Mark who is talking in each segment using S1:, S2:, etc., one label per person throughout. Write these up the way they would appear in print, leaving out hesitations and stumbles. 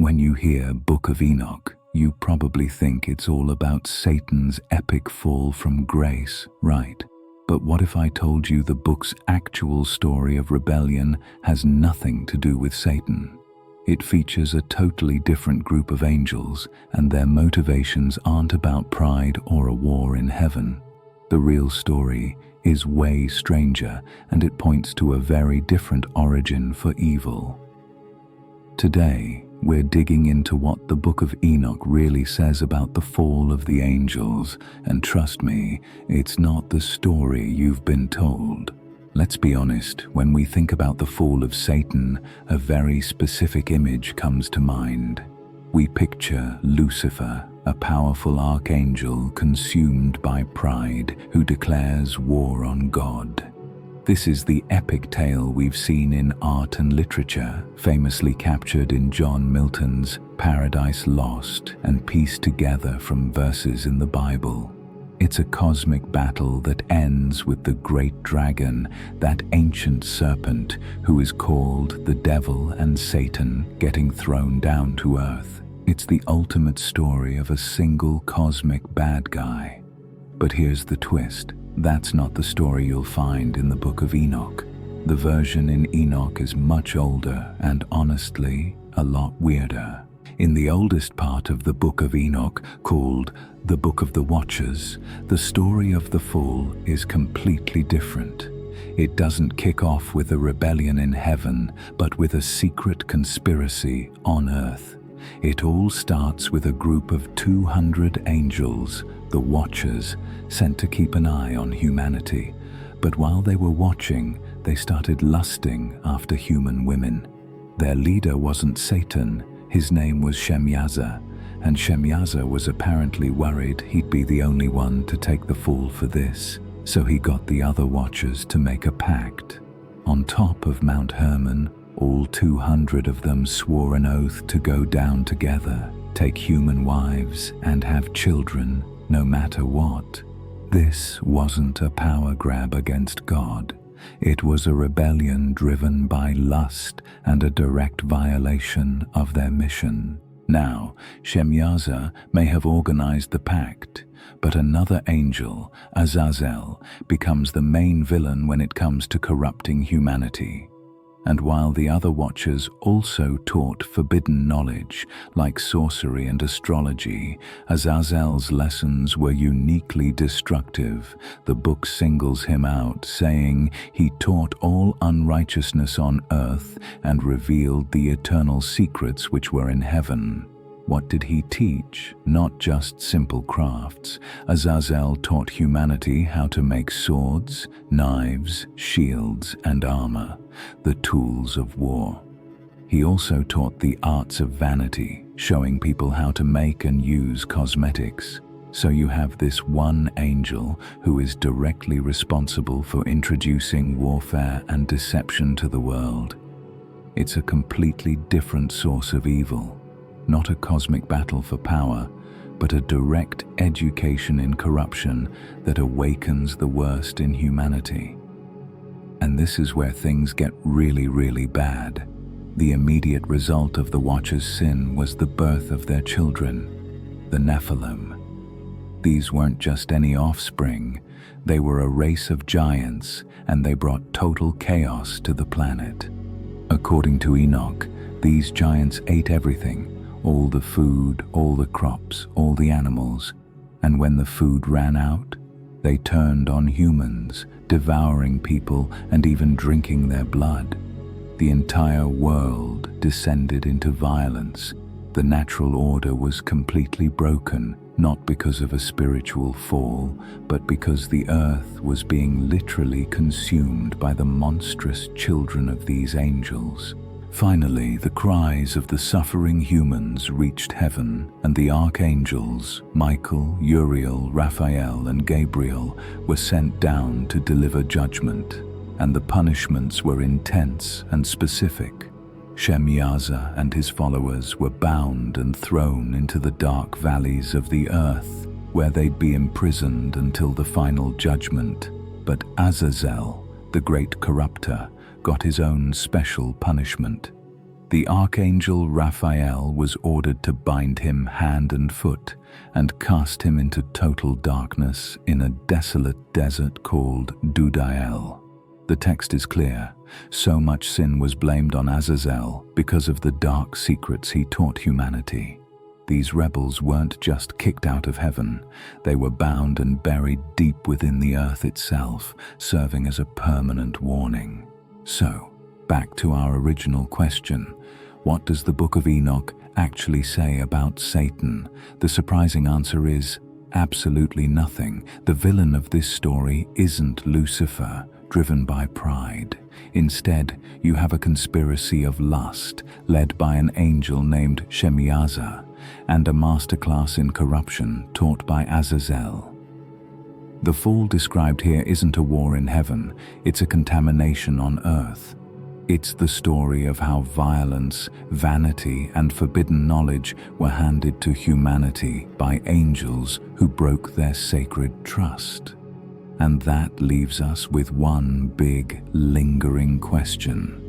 S1: When you hear Book of Enoch, you probably think it's all about Satan's epic fall from grace, right? But what if I told you the book's actual story of rebellion has nothing to do with Satan? It features a totally different group of angels, and their motivations aren't about pride or a war in heaven. The real story is way stranger, and it points to a very different origin for evil. Today, we're digging into what the Book of Enoch really says about the fall of the angels, and trust me, it's not the story you've been told. Let's be honest, when we think about the fall of Satan, a very specific image comes to mind. We picture Lucifer, a powerful archangel consumed by pride who declares war on God. This is the epic tale we've seen in art and literature, famously captured in John Milton's Paradise Lost and pieced together from verses in the Bible. It's a cosmic battle that ends with the great dragon, that ancient serpent who is called the devil and Satan, getting thrown down to earth. It's the ultimate story of a single cosmic bad guy. But here's the twist. That's not the story you'll find in the Book of Enoch. The version in Enoch is much older and honestly, a lot weirder. In the oldest part of the Book of Enoch, called the Book of the Watchers, the story of the fall is completely different. It doesn't kick off with a rebellion in heaven, but with a secret conspiracy on earth. It all starts with a group of 200 angels, the Watchers, sent to keep an eye on humanity. But while they were watching, they started lusting after human women. Their leader wasn't Satan, his name was Shemyaza, and Shemyaza was apparently worried he'd be the only one to take the fall for this. So he got the other Watchers to make a pact. On top of Mount Hermon, all 200 of them swore an oath to go down together, take human wives, and have children, no matter what. This wasn't a power grab against God. It was a rebellion driven by lust and a direct violation of their mission. Now, Shemyaza may have organized the pact, but another angel, Azazel, becomes the main villain when it comes to corrupting humanity. And while the other Watchers also taught forbidden knowledge, like sorcery and astrology, Azazel's lessons were uniquely destructive. The book singles him out, saying he taught all unrighteousness on earth and revealed the eternal secrets which were in heaven. What did he teach? Not just simple crafts. Azazel taught humanity how to make swords, knives, shields, and armor, the tools of war. He also taught the arts of vanity, showing people how to make and use cosmetics. So you have this one angel who is directly responsible for introducing warfare and deception to the world. It's a completely different source of evil. Not a cosmic battle for power, but a direct education in corruption that awakens the worst in humanity. And this is where things get really bad. The immediate result of the Watchers' sin was the birth of their children, the nephilim. These weren't just any offspring, they were a race of giants, and they brought total chaos to the planet. According to Enoch, these giants ate everything, all the food, all the crops, all the animals, and when the food ran out, they turned on humans, devouring people and even drinking their blood. The entire world descended into violence. The natural order was completely broken, not because of a spiritual fall, but because the earth was being literally consumed by the monstrous children of these angels. Finally, the cries of the suffering humans reached heaven, and the archangels, Michael, Uriel, Raphael, and Gabriel, were sent down to deliver judgment, and the punishments were intense and specific. Shemyaza and his followers were bound and thrown into the dark valleys of the earth, where they'd be imprisoned until the final judgment. But Azazel, the great corrupter, got his own special punishment. The archangel Raphael was ordered to bind him hand and foot and cast him into total darkness in a desolate desert called Dudael. The text is clear. So much sin was blamed on Azazel because of the dark secrets he taught humanity. These rebels weren't just kicked out of heaven, they were bound and buried deep within the earth itself, serving as a permanent warning. So, back to our original question, what does the Book of Enoch actually say about Satan? The surprising answer is absolutely nothing. The villain of this story isn't Lucifer, driven by pride. Instead, you have a conspiracy of lust led by an angel named Shemyaza and a masterclass in corruption taught by Azazel. The fall described here isn't a war in heaven, it's a contamination on earth. It's the story of how violence, vanity, and forbidden knowledge were handed to humanity by angels who broke their sacred trust. And that leaves us with one big, lingering question.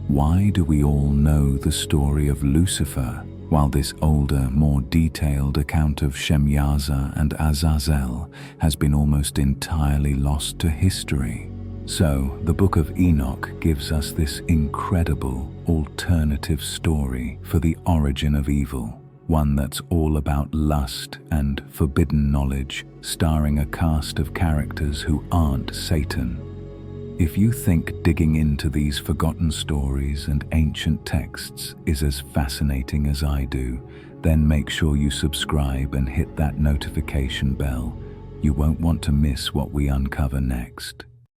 S1: Why do we all know the story of Lucifer, while this older, more detailed account of Shemyaza and Azazel has been almost entirely lost to history? So, the Book of Enoch gives us this incredible, alternative story for the origin of evil. One that's all about lust and forbidden knowledge, starring a cast of characters who aren't Satan. If you think digging into these forgotten stories and ancient texts is as fascinating as I do, then make sure you subscribe and hit that notification bell. You won't want to miss what we uncover next.